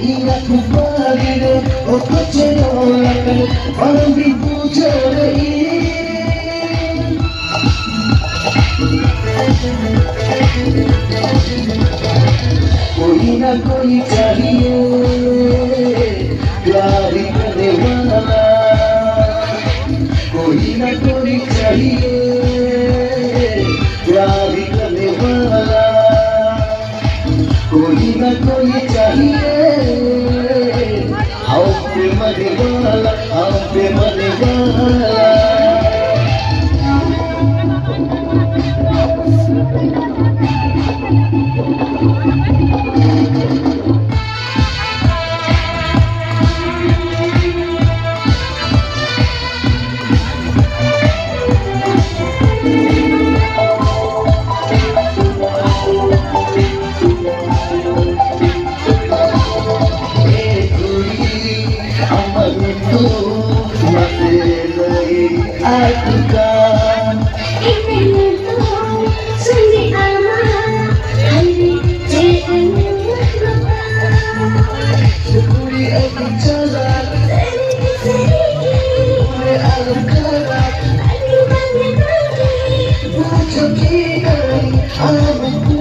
Ingat kupagina o kecelakaan orang dipujarai. Koi na koi chahiye प्यारी करने वाला, कोई ना कोई चाहिए प्यारी करने वाला, कोई ना कोई चाहिए हम पे मरने वाला, हम पे मरने वाला। I'm